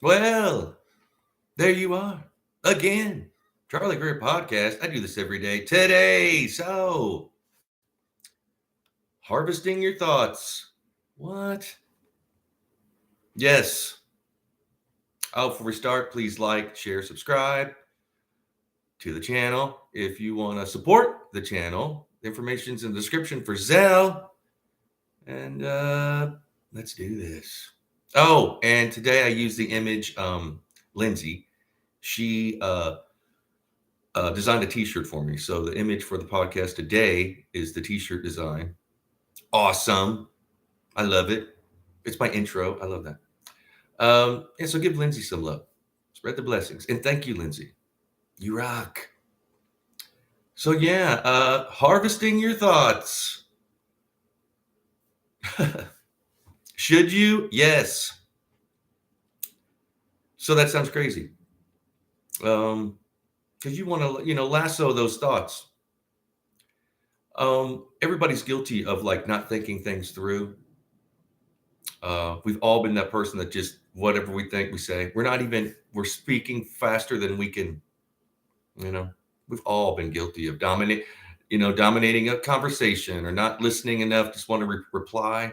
Well, there you are again. Charlie Greer podcast. I do this every day. Today, harvesting your thoughts. What? Yes. Oh, before we start, please like, share, subscribe to the channel. If you want to support the channel, the information's in the description for Zelle. And let's do this. Oh, and today I use the image. Lindsay, she designed a T-shirt for me. So the image for the podcast today is the T-shirt design. Awesome, I love it. It's my intro. I love that. And so give Lindsay some love. Spread the blessings, and thank you, Lindsay. You rock. So yeah, harvesting your thoughts. Should you? Yes. So that sounds crazy. Because you want to, lasso those thoughts. Everybody's guilty of like not thinking things through. We've all been that person that just whatever we think we say. We're speaking faster than we can. You know, we've all been guilty of dominating a conversation or not listening enough. Just want to reply.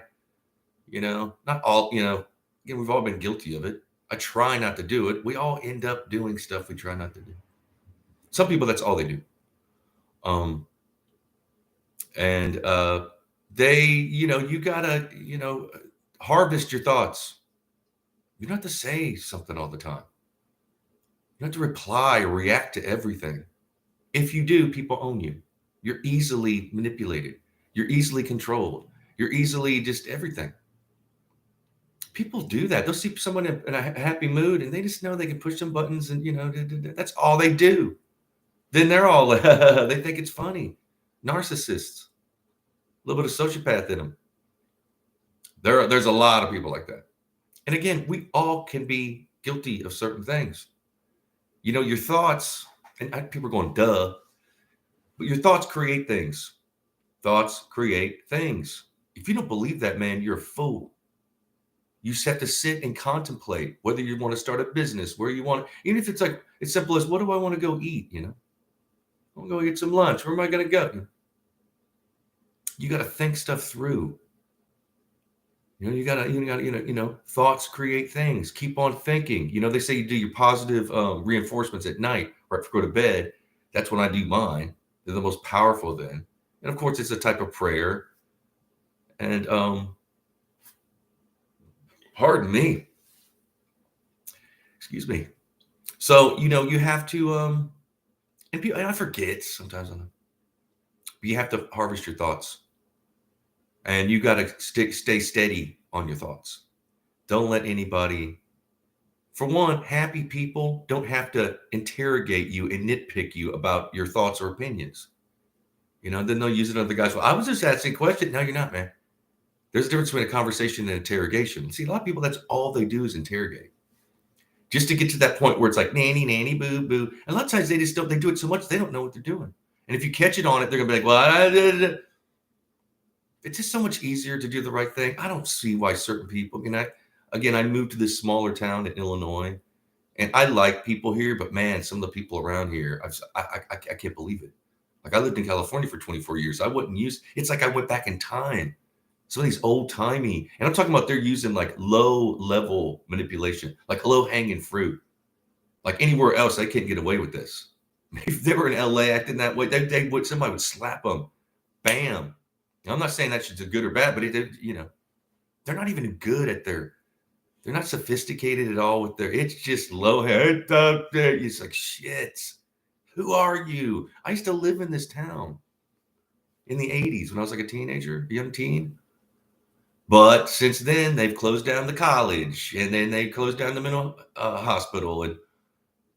Not all. Again, we've all been guilty of it. I try not to do it. We all end up doing stuff we try not to do. Some people, that's all they do. Um, and you gotta, harvest your thoughts. You don't have to say something all the time. You don't have to reply or react to everything. If you do, people own you. You're easily manipulated. You're easily controlled. You're easily just everything. People do that. They'll see someone in a happy mood and they just know they can push some buttons and, that's all they do. Then they're all, they think it's funny. Narcissists, a little bit of sociopath in them. There's a lot of people like that. And again, we all can be guilty of certain things. Your thoughts, and people are going, duh, but your thoughts create things. Thoughts create things. If you don't believe that, man, you're a fool. You just have to sit and contemplate whether you want to start a business, where you want, even if it's like, as simple as, what do I want to go eat? I want to go get some lunch. Where am I going to go? You got to think stuff through. Thoughts create things. Keep on thinking. They say you do your positive reinforcements at night right before go to bed. That's when I do mine. They're the most powerful then. And of course, it's a type of prayer. And pardon me. Excuse me. So, you have to, and I forget sometimes, but you have to harvest your thoughts. And you got to stay steady on your thoughts. Don't let anybody, for one, happy people don't have to interrogate you and nitpick you about your thoughts or opinions. Then they'll use it on the guys. Well, I was just asking a question. No, you're not, man. There's a difference between a conversation and interrogation. See, a lot of people, that's all they do is interrogate. Just to get to that point where it's like, nanny, nanny, boo, boo. And a lot of times they do it so much, they don't know what they're doing. And if you catch it on it, they're going to be like, well, it's just so much easier to do the right thing. I don't see why certain people, I moved to this smaller town in Illinois, and I like people here, but man, some of the people around here, I can't believe it. Like I lived in California for 24 years. I wouldn't use, it's like I went back in time. Some of these old timey, and I'm talking about they're using like low level manipulation, like low hanging fruit. Like anywhere else, they can't get away with this. If they were in LA acting that way, somebody would slap them. Bam. Now, I'm not saying that's good or bad, but they're not even good at they're not sophisticated at all with it's just low head. It's like, shit. Who are you? I used to live in this town in the 80s when I was like a teenager, young teen. But since then, they've closed down the college, and then they closed down the mental hospital, and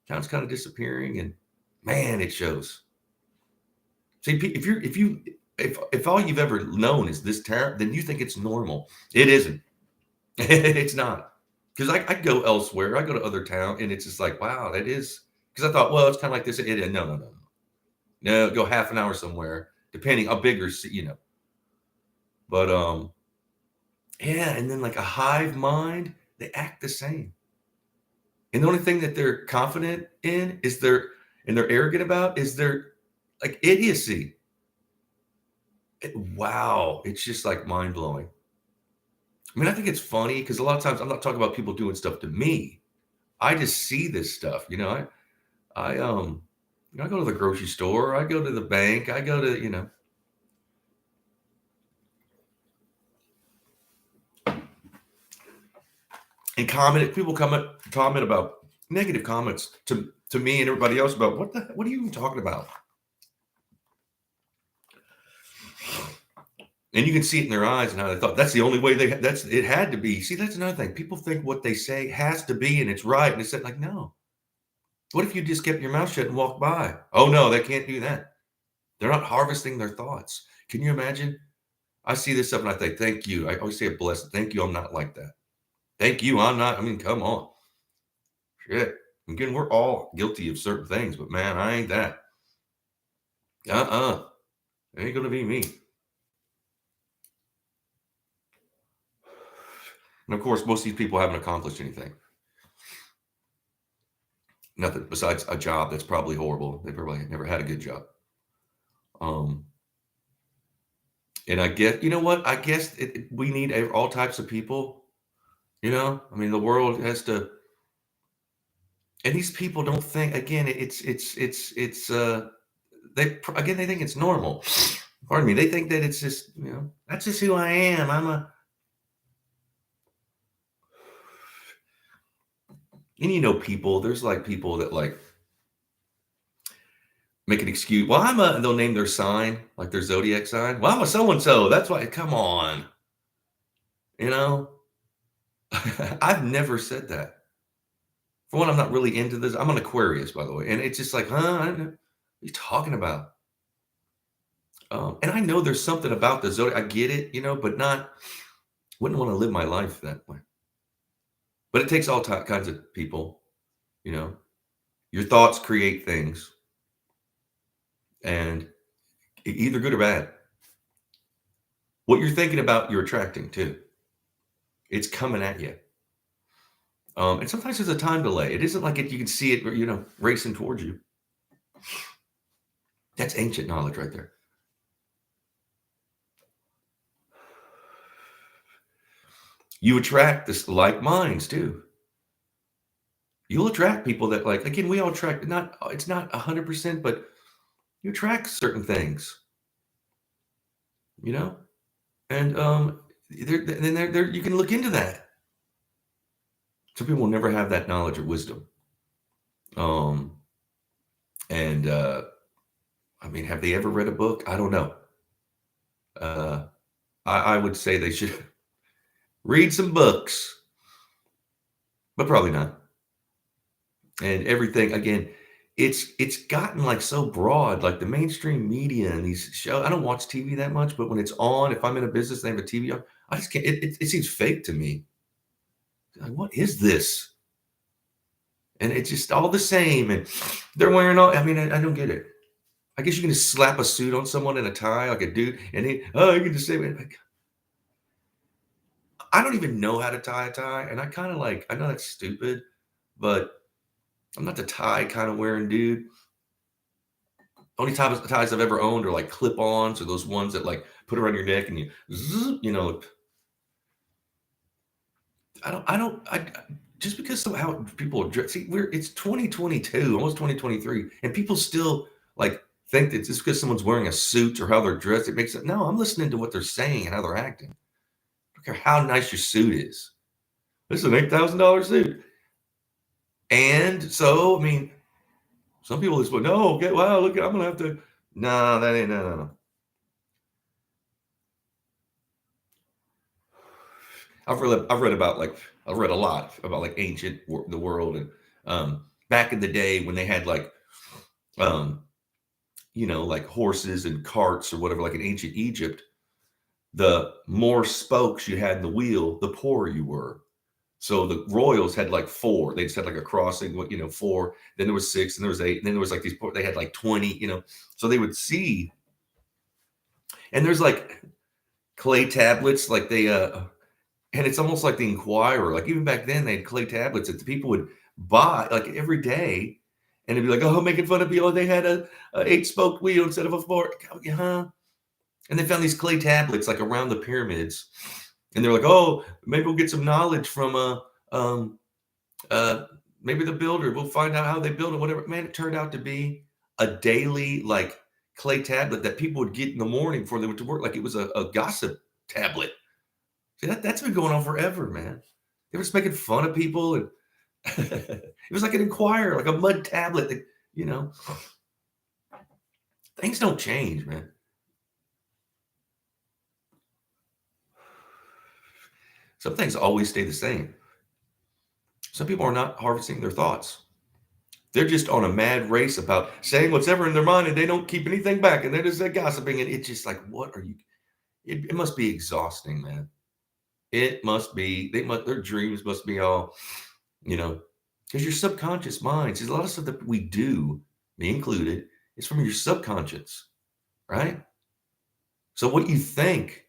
town's kind of disappearing. And man, it shows. See, if all you've ever known is this town, then you think it's normal. It isn't. It's not. Because I go elsewhere. I go to other town, and it's just like, wow, that is. Because I thought, well, it's kind of like this. No. Go half an hour somewhere, depending how big or But yeah, and then like a hive mind, they act the same. And the only thing that they're confident in is and they're arrogant about is their like idiocy. Wow. It's just like mind blowing. I mean, I think it's funny because a lot of times I'm not talking about people doing stuff to me. I just see this stuff. I go to the grocery store, I go to the bank, I go to, and comment about negative comments to me and everybody else about what are you even talking about? And you can see it in their eyes and how they thought that's the only way it had to be. See, that's another thing. People think what they say has to be and it's right. And it's like, no. What if you just kept your mouth shut and walked by? Oh no, they can't do that. They're not harvesting their thoughts. Can you imagine? I see this stuff and I think, thank you. I always say a blessing. Thank you. I'm not like that. Thank you. I'm not. I mean, come on. Shit. Again, we're all guilty of certain things, but man, I ain't that. It ain't going to be me. And of course, most of these people haven't accomplished anything. Nothing besides a job that's probably horrible. They probably never had a good job. And I guess, you know what? I guess we need all types of people. I mean, the world has to, and these people don't think, again, they think it's normal. Pardon me. They think that it's just, that's just who I am. And people, there's like people that like make an excuse. Well, they'll name their sign, like their zodiac sign. Well, I'm a so-and-so. That's why, come on. I've never said that. For one, I'm not really into this. I'm an Aquarius, by the way. And it's just like, I don't know. What are you talking about? And I know there's something about the zodiac. I get it, but wouldn't want to live my life that way. But it takes all kinds of people, Your thoughts create things. And either good or bad. What you're thinking about, you're attracting too. It's coming at you. And sometimes there's a time delay. It isn't like you can see it, racing towards you. That's ancient knowledge right there. You attract this like minds too. You'll attract people that like, again, we all attract, it's not 100%, but you attract certain things, and you can look into that. Some people will never have that knowledge or wisdom. And I mean, have they ever read a book? I don't know. I would say they should read some books, but probably not. And everything, again, it's gotten like so broad, like the mainstream media and these shows. I don't watch TV that much, but when it's on, if I'm in a business and they have a TV on, I just can't. It seems fake to me. Like, what is this? And it's just all the same, and they're wearing all. I mean, I don't get it. I guess you can just slap a suit on someone in a tie, like a dude, and you can just say, like, I don't even know how to tie a tie, and I kind of like. I know that's stupid, but I'm not the tie kind of wearing dude. Only ties I've ever owned are like clip-ons or those ones that like put around your neck and I just because somehow people are dressed. See, it's 2022, almost 2023, and people still like think that just because someone's wearing a suit or how they're dressed, it makes it. No, I'm listening to what they're saying and how they're acting. I don't care how nice your suit is. This is an $8,000 suit. And so, I mean, some people just go, no, okay, wow, look, I'm gonna have to. No, that ain't no. I've read a lot about like the world and back in the day when they had like like horses and carts or whatever, like in ancient Egypt, the more spokes you had in the wheel, the poorer you were. So the royals had like 4. They just had like a crossing, 4. Then there was 6, and there was 8, and then there was like these. They had like 20, So they would see, and there's like clay tablets, like they and it's almost like the Inquirer. Like even back then, they had clay tablets that the people would buy like every day, and it'd be like, oh, making fun of people. Oh, they had a 8-spoked wheel instead of a fork. Huh? And they found these clay tablets like around the pyramids, and they're like, oh, maybe we'll get some knowledge from um, uh, maybe the builder. We'll find out how they build it. Whatever. Man, it turned out to be a daily like clay tablet that people would get in the morning before they went to work. Like it was a gossip tablet. See, that's been going on forever, man. They were just making fun of people, and it was like an Inquirer, like a mud tablet. That, you know, things don't change, man. Some things always stay the same. Some people are not harvesting their thoughts. They're just on a mad race about saying what's ever in their mind, and they don't keep anything back, and they're just gossiping. And it's just like, what are you? It must be exhausting, man. It must be. Their dreams must be all, you know, because your subconscious mind. See, a lot of stuff that we do, me included, is from your subconscious, right? So what you think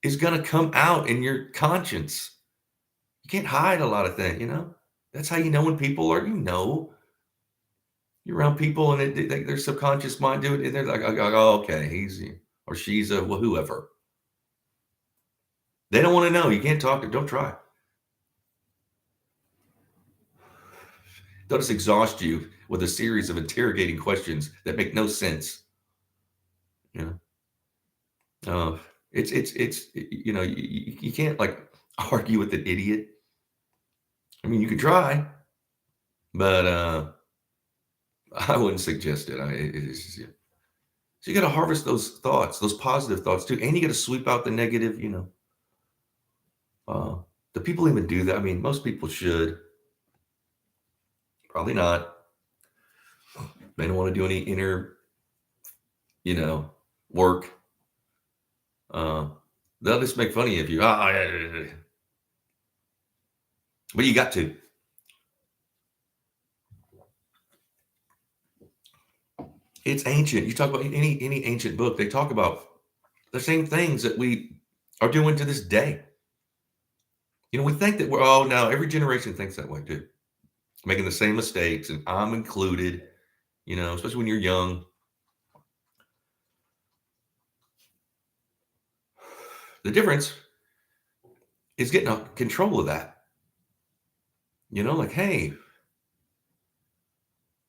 is going to come out in your conscience. You can't hide a lot of things, you know? That's how you know when people are, you're around people and their subconscious mind do it. And they're like, oh, okay, he's or she's a whoever. They don't want to know. You can't talk to, don't try. They'll just exhaust you with a series of interrogating questions that make no sense. You know, you can't like argue with an idiot. I mean, you can try, but I wouldn't suggest it. Yeah. So you got to harvest those thoughts, those positive thoughts too, and you got to sweep out the negative. Do people even do that? I mean, most people should. Probably not. They don't want to do any inner, work. They'll just make fun of you if you. But you got to. It's ancient. You talk about any ancient book, they talk about the same things that we are doing to this day. We think that now every generation thinks that way too, making the same mistakes, and I'm included. Especially when you're young. The difference is getting control of that. Like, hey,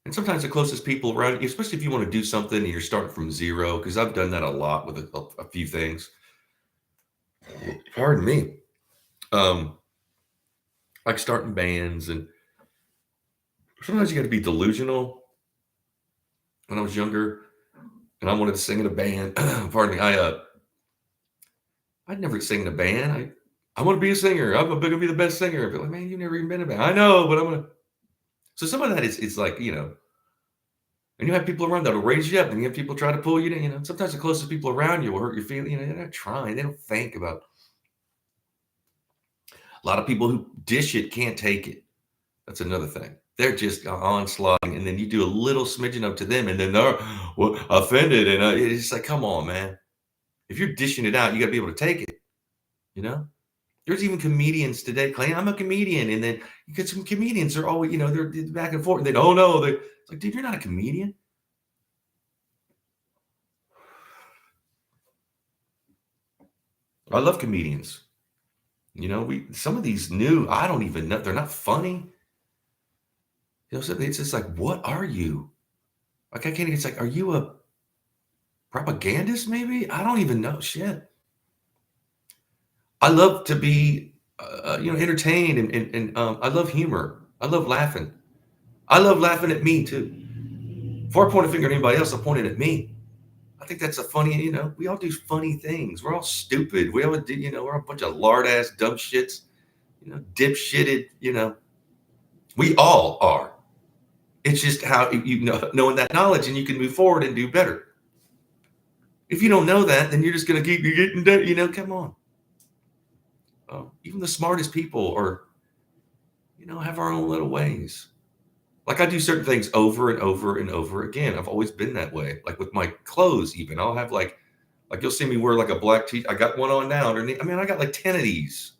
and sometimes the closest people around you, especially if you want to do something and you're starting from zero, because I've done that a lot with a few things. Pardon me. Like starting bands, and sometimes you got to be delusional. When I was younger, and I wanted to sing in a band, pardon me, I'd never sing in a band. I want to be a singer. I'm going to be the best singer. I'd be like, man, you've never even been in a band. I know, but I'm going to. So some of that is like, and you have people around that'll raise you up, and you have people try to pull you in. Sometimes the closest people around you will hurt your feelings. They're not trying. They don't think about. A lot of people who dish it can't take it. That's another thing. They're just onslaughting, and then you do a little smidgen up to them, and then they're offended. And it's like, come on, man. If you're dishing it out, you got to be able to take it. There's even comedians today claim I'm a comedian, and then you get some comedians are always, they're back and forth, and they don't know. It's like, dude, you're not a comedian. I love comedians. Some of these new, I don't even know. They're not funny. So it's just like, what are you? Like, I can't. It's like, are you a propagandist? Maybe I don't even know. Shit. I love to be, entertained, and I love humor. I love laughing. I love laughing at me too. Before I point a finger at anybody else, I point it at me. I think that's a funny. We all do funny things. We're all stupid. We all do. We're a bunch of lard ass dumb shits. Dipshitted. We all are. It's just how knowing that knowledge, and you can move forward and do better. If you don't know that, then you're just going to keep getting, come on. Even the smartest people are, have our own little ways. Like I do certain things over and over and over again. I've always been that way. Like with my clothes, even I'll have like you'll see me wear like a black tee. I got one on now underneath. I mean, I got like 10 of these.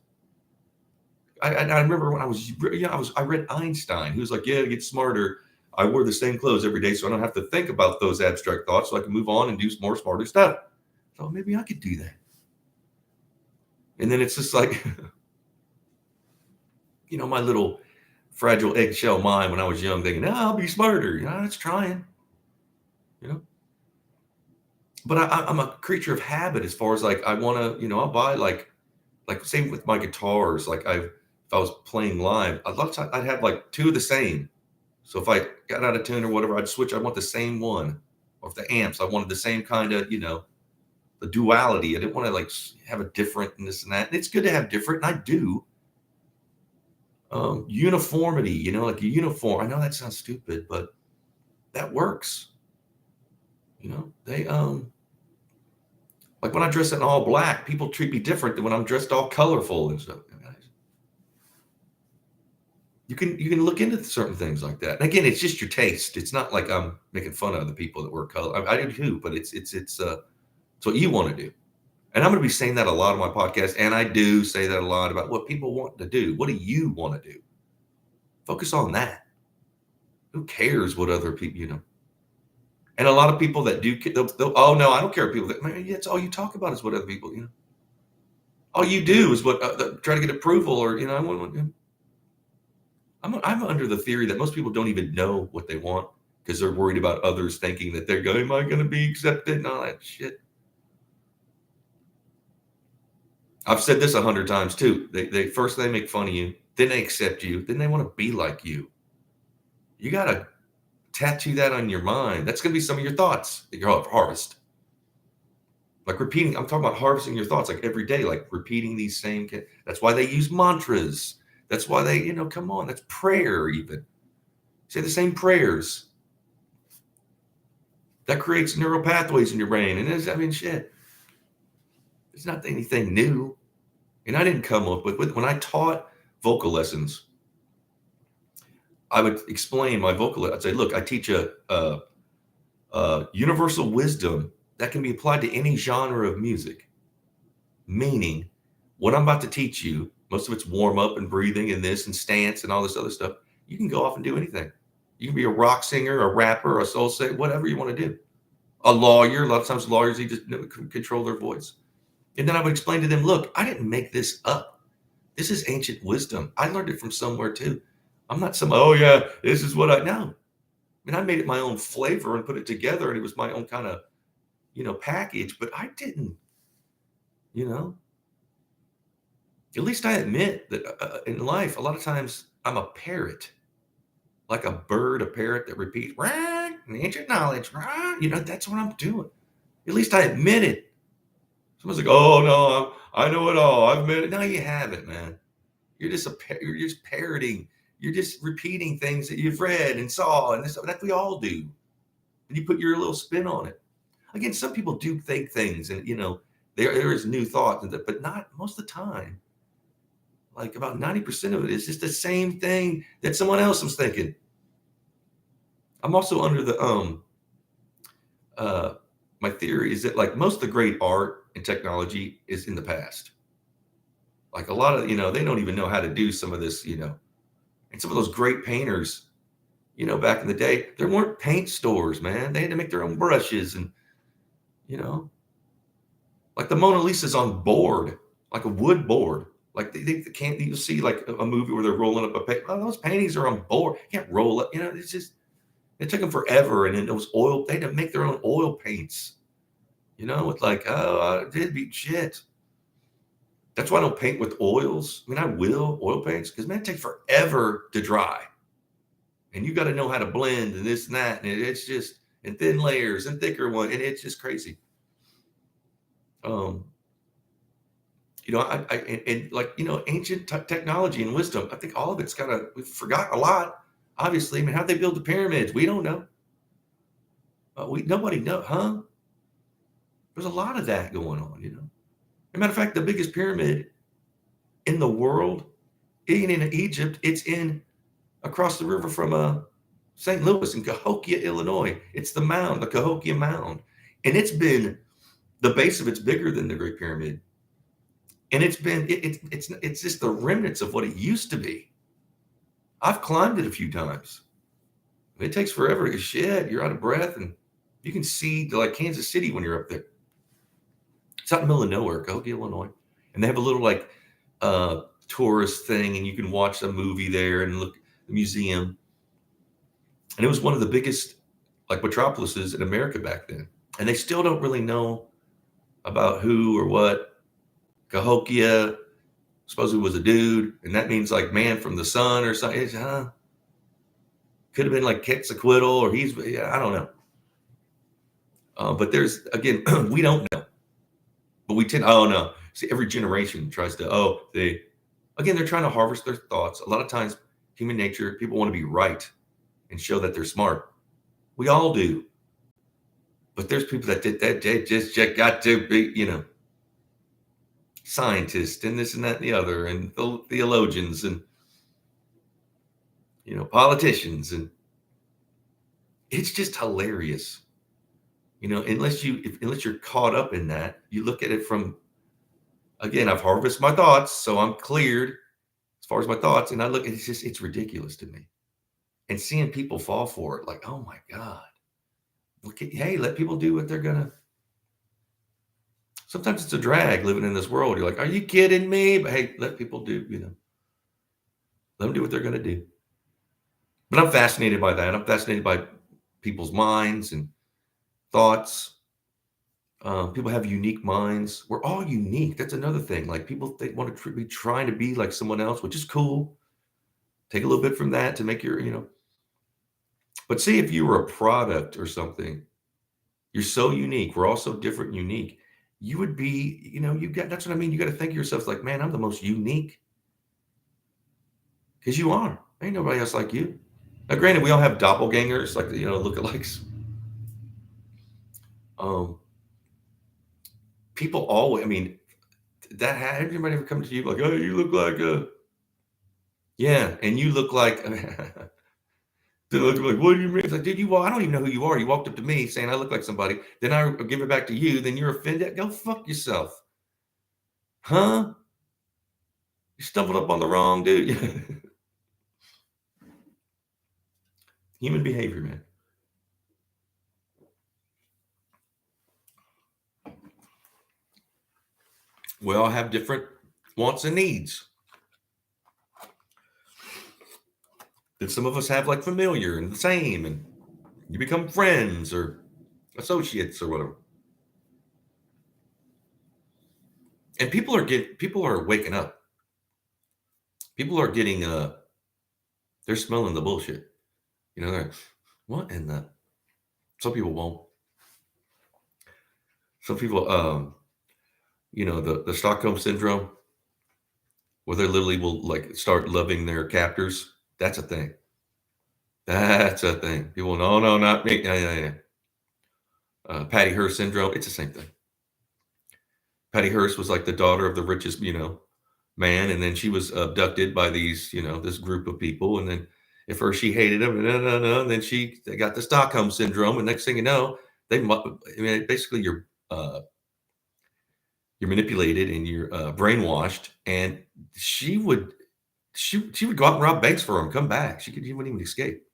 I remember when I read Einstein. He was like, yeah, to get smarter, I wear the same clothes every day so I don't have to think about those abstract thoughts so I can move on and do more smarter stuff. So maybe I could do that. And then it's just like, my little fragile eggshell mind when I was young thinking, I'll be smarter. It's trying, you know. But I'm a creature of habit as far as like, I want to, I'll buy like same with my guitars. Like if I was playing live, a lot of times I'd have like two of the same. So if I got out of tune or whatever, I'd switch. I want the same one. Or if the amps, I wanted the same kind of, the duality. I didn't want to like have a different and this and that. And it's good to have different, and I do. Uniformity, like a uniform. I know that sounds stupid, but that works. They like when I dress in all black, people treat me different than when I'm dressed all colorful and stuff. You can look into certain things like that. And again, it's just your taste. It's not like I'm making fun of the people that wear color. I do too, but it's what you want to do. And I'm going to be saying that a lot on my podcast, and I do say that a lot about what people want to do. What do you want to do? Focus on that. Who cares what other people, And a lot of people that do, they'll oh no, I don't care. People that, man, that's all you talk about is what other people, All you do is what try to get approval, or I'm under the theory that most people don't even know what they want because they're worried about others thinking that they're going, am I going to be accepted and all that shit. I've said this 100 times too. They first they make fun of you, then they accept you, then they want to be like you. You got to tattoo that on your mind. That's going to be some of your thoughts that you're harvest. Like repeating, I'm talking about harvesting your thoughts like every day, like repeating these same. That's why they use mantras. That's why they, come on, that's prayer even. Say the same prayers. That creates neural pathways in your brain. And shit. It's not anything new. And I didn't come up with when I taught vocal lessons, I would explain my vocal. I'd say, look, I teach a universal wisdom that can be applied to any genre of music. Meaning, what I'm about to teach you, most of it's warm up and breathing and this and stance and all this other stuff. You can go off and do anything. You can be a rock singer, a rapper, a soul singer, whatever you want to do. A lawyer, a lot of times lawyers, they just control their voice. And then I would explain to them, look, I didn't make this up. This is ancient wisdom. I learned it from somewhere too. I'm not oh yeah, this is what I know. I made it my own flavor and put it together, and it was my own kind of, package, but I didn't, at least I admit that in life, a lot of times I'm a parrot, like a bird, a parrot that repeats, right, ancient knowledge, right, that's what I'm doing. At least I admit it. Someone's like, oh no, I know it all. I've admitted it. No, you haven't, man. You're just parroting. You're just repeating things that you've read and saw, and that we all do. And you put your little spin on it. Again, some people do think things, and there is new thought, but not most of the time. Like about 90% of it is just the same thing that someone else was thinking. I'm also under the my theory is that like most of the great art and technology is in the past. Like a lot of, they don't even know how to do some of this, and some of those great painters, back in the day, there weren't paint stores, man. They had to make their own brushes and, like the Mona Lisa's on board, like a wood board. Like they can't, you see like a movie where they're rolling up a paint. Oh, those paintings are on board. You can't roll up, it's just, it took them forever. And then it was oil. They had to make their own oil paints, with like, it'd be shit. That's why I don't paint with oils. I will oil paints because, man, it takes forever to dry. And you got to know how to blend and this and that. And it's just, and thin layers and thicker one. And it's just crazy. Ancient technology and wisdom, I think all of it's we forgot a lot. Obviously, how'd they build the pyramids? We don't know. Nobody knows, huh? There's a lot of that going on, As a matter of fact, the biggest pyramid in the world, in Egypt, it's across the river from St. Louis in Cahokia, Illinois. It's the mound, the Cahokia Mound. And the base of it's bigger than the Great Pyramid. And it's just the remnants of what it used to be. I've climbed it a few times. It takes forever. Shit, you're out of breath, and you can see like Kansas City when you're up there. It's out in the middle of nowhere, Cahokia, Illinois, and they have a little like tourist thing, and you can watch a movie there and look at the museum. And it was one of the biggest like metropolises in America back then, and they still don't really know about who or what. Cahokia supposedly was a dude, and that means like man from the sun or something. Could have been like Quetzalcoatl, or I don't know. But there's again, we don't know, but we tend. Oh no, see, every generation tries to. They're trying to harvest their thoughts. A lot of times, human nature, people want to be right and show that they're smart. We all do, but there's people that they just got to be, scientists and this and that and the other, and theologians and politicians, and it's just hilarious. Unless you're caught up in that, you look at it from, again, I've harvested my thoughts, so I'm cleared as far as my thoughts, and I look, it's ridiculous to me. And seeing people fall for it, like, oh my God. Hey, let people do what they're gonna. Sometimes it's a drag living in this world. You're like, are you kidding me? But hey, let people do, let them do what they're gonna do. But I'm fascinated by that. I'm fascinated by people's minds and thoughts. People have unique minds. We're all unique. That's another thing. Like people want to be trying to be like someone else, which is cool. Take a little bit from that to make but see if you were a product or something, you're so unique. We're all so different and unique. You would be, that's what I mean. You got to think of yourself like, man, I'm the most unique. Because you are. Ain't nobody else like you. Now, granted, we all have doppelgangers, like, lookalikes. People always, everybody ever come to you like, oh, you look like yeah, and you look like, they look like, what do you mean? It's like, dude, I don't even know who you are. You walked up to me saying I look like somebody. Then I give it back to you. Then you're offended. Go fuck yourself. Huh? You stumbled up on the wrong dude. Human behavior, man. We all have different wants and needs. Then some of us have like familiar and the same, and you become friends or associates or whatever. And people are waking up. People are getting they're smelling the bullshit. They're like, what in the. Some people won't. Some people the Stockholm syndrome, where they literally will like start loving their captors. That's a thing. That's a thing. People, no, not me. Yeah. Patty Hearst syndrome. It's the same thing. Patty Hearst was like the daughter of the richest, man, and then she was abducted by these, this group of people, and then at first she hated them, and then they got the Stockholm syndrome, and next thing you know, basically you're manipulated and you're brainwashed, and she would go out and rob banks for him, come back. She wouldn't even escape.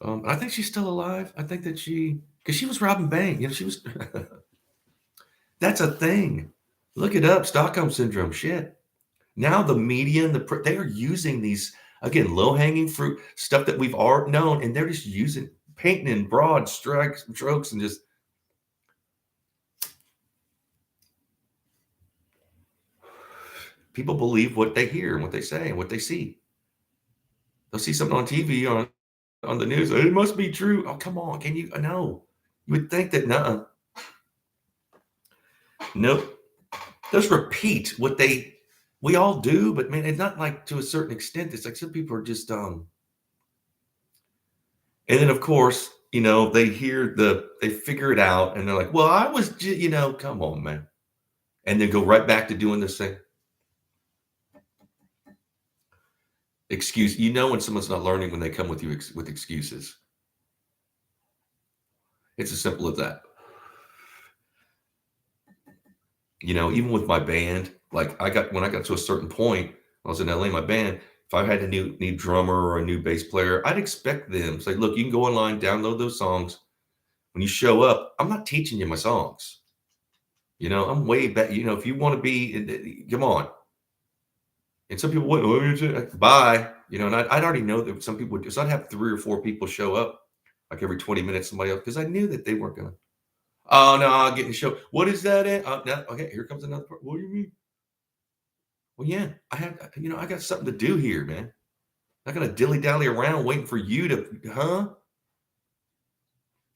I think she's still alive. I think that because she was robbing banks. She was. That's a thing. Look it up. Stockholm syndrome. Shit. Now the media and they are using these, again, low hanging fruit stuff that we've already known, and they're just painting in broad strokes and just. People believe what they hear and what they say and what they see. They'll see something on TV on the news. It must be true. Oh, come on. Can you? No. You would think that, no. Nope. Just repeat what we all do, but man, it's not like to a certain extent. It's like some people are just, and then of course, they they figure it out and they're like, well, I was, come on, man. And then go right back to doing this thing. Excuse, when someone's not learning when they come with you with excuses. It's as simple as that. Even with my band, like when I got to a certain point, I was in LA, my band, if I had a new drummer or a new bass player, I'd expect them to say, look, you can go online, download those songs. When you show up, I'm not teaching you my songs. I'm way back. If you want to be, come on. And some people wouldn't, bye. And I'd already know that some people would do. So I'd have 3 or 4 people show up like every 20 minutes, somebody else, because I knew that they weren't going to. Oh, no, I'll get in the show. What is that? No, okay, here comes another part. What do you mean? Well, yeah, I got something to do here, man. I'm not going to dilly-dally around waiting for you to, huh?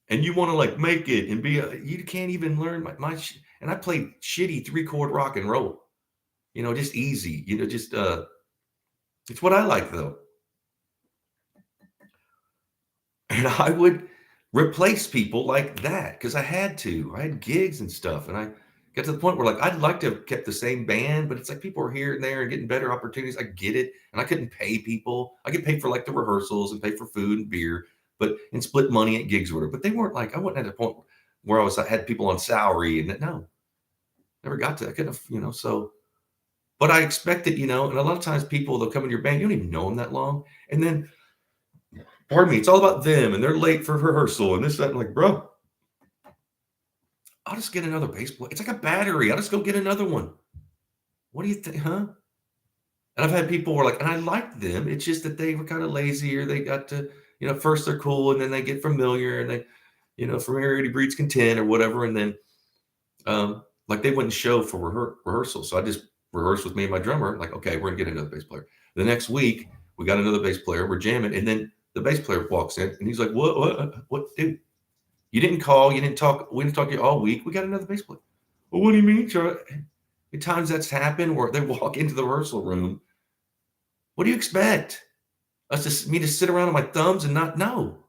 And you want to like make it and you can't even learn and I played shitty 3-chord rock and roll, just easy, just, it's what I like though. And I would replace people like that because I had to. I had gigs and stuff, and I got to the point where like I'd like to have kept the same band, but it's like people are here and there and getting better opportunities. I get it, and I couldn't pay people. I could pay for like the rehearsals and pay for food and beer, and split money at gigs or whatever. But they weren't like I wasn't at a point where I had people on salary and no, never got to. I couldn't have, so. But I expected, and a lot of times people they'll come in your band, you don't even know them that long, and then pardon me, it's all about them and they're late for rehearsal and this, that. I'm like, bro, I'll just get another bass player. It's like a battery. I'll just go get another one. What do you think, huh? And I've had people who are like, and I liked them. It's just that they were kind of lazy or they got to, first they're cool and then they get familiar and they, familiarity breeds content or whatever. And then, like they wouldn't show for rehearsal. So I just rehearsed with me and my drummer. Like, okay, we're gonna get another bass player. The next week, we got another bass player. We're jamming. And then the bass player walks in and he's like, what, dude? You didn't call, you didn't talk. We didn't talk to you all week. We got another bass player. Well, what do you mean, Charlie? At times that's happened where they walk into the rehearsal room. What do you expect? Me to sit around on my thumbs and not know?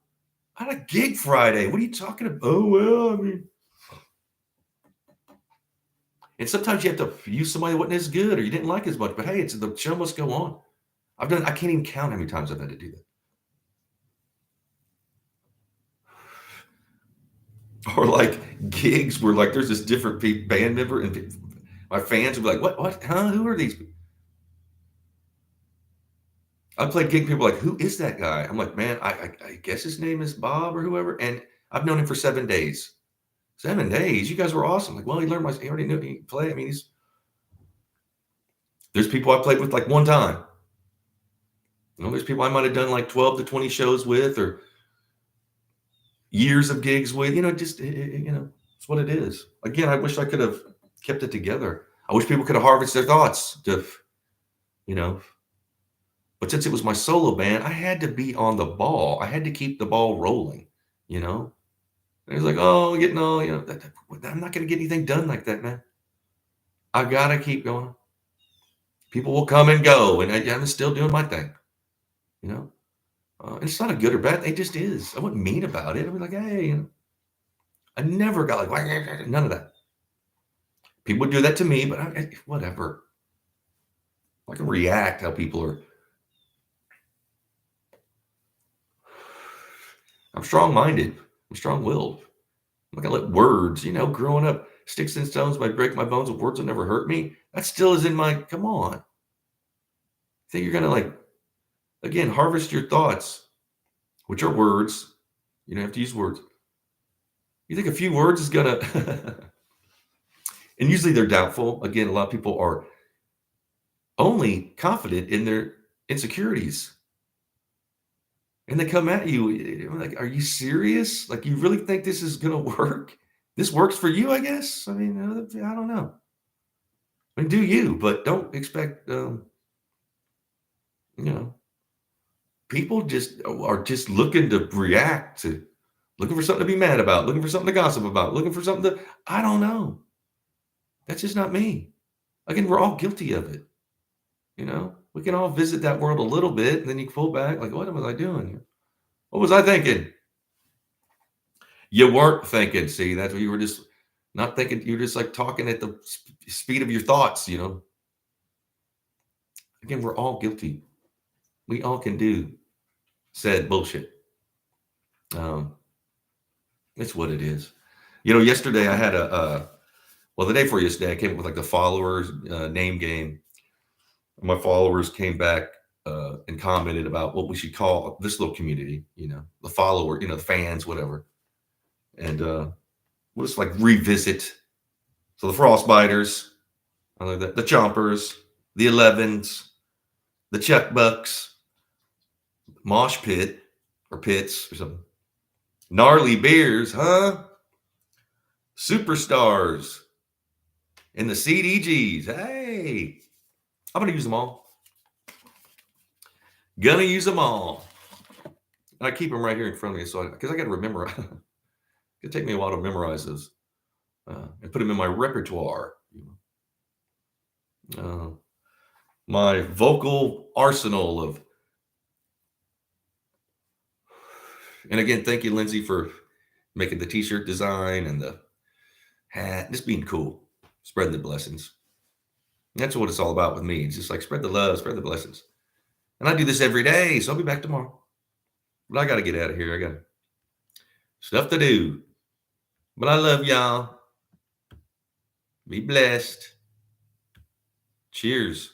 I had a gig Friday. What are you talking about? Oh, well, I mean. And sometimes you have to use somebody that wasn't as good or you didn't like as much. But hey, the show must go on. I can't even count how many times I've had to do that. Or like gigs where like there's this different band member and my fans would be like, what, huh? Who are these people? I played gig people like, who is that guy? I'm like, man, I guess his name is Bob or whoever. And I've known him for 7 days. 7 days? You guys were awesome. Like, well, he already knew he play. I mean, there's people I played with like one time. There's people I might have done like 12 to 20 shows with or years of gigs with, it's what it is. Again, I wish I could have kept it together. I wish people could have harvested their thoughts but since it was my solo band, I had to be on the ball. I had to keep the ball rolling, And it's like, oh, getting all, I'm not going to get anything done like that, man. I got to keep going. People will come and go, and I'm still doing my thing, And it's not a good or bad thing. It just is. I wasn't mean about it. I was like, hey, I never got like, none of that. People would do that to me, but whatever. I can react how people are. I'm strong-minded. I'm strong-willed. I'm not going to let words, growing up, sticks and stones might break my bones, but words will never hurt me. That still is in my, come on. Think you're going to like, again, harvest your thoughts, which are words. You don't have to use words. You think a few words is going to, and usually they're doubtful. Again, a lot of people are only confident in their insecurities. And they come at you like, are you serious? Like, you really think this is going to work? This works for you, I guess. I mean, I don't know. I mean, do you, but don't expect, people are just looking to react to, looking for something to be mad about, looking for something to gossip about, looking for something to, I don't know. That's just not me. Again, we're all guilty of it. We can all visit that world a little bit and then you pull back like, what was I doing? What was I thinking? You weren't thinking. See, that's what you were just not thinking. You're just like talking at the speed of your thoughts, Again, we're all guilty. We all can do said bullshit. It's what it is. Yesterday I had Well, the day before yesterday, I came up with like the followers name game. My followers came back and commented about what we should call this little community, the follower, the fans, whatever. And we'll just like revisit. So the Frostbiters, I like that, the Chompers, the 11s, the Chuck Bucks, Mosh Pit or Pits or something, Gnarly Beers, huh? Superstars, and the CDGs. Hey, I'm going to use them all. Gonna use them all. And I keep them right here in front of me, so because I got to remember. It'll take me a while to memorize those and put them in my repertoire. My vocal arsenal of. And again, thank you, Lindsay, for making the T-shirt design and the hat. Just being cool, spreading the blessings. That's what it's all about with me. It's just like spread the love, spread the blessings. And I do this every day, so I'll be back tomorrow. But I got to get out of here. I got stuff to do. But I love y'all. Be blessed. Cheers.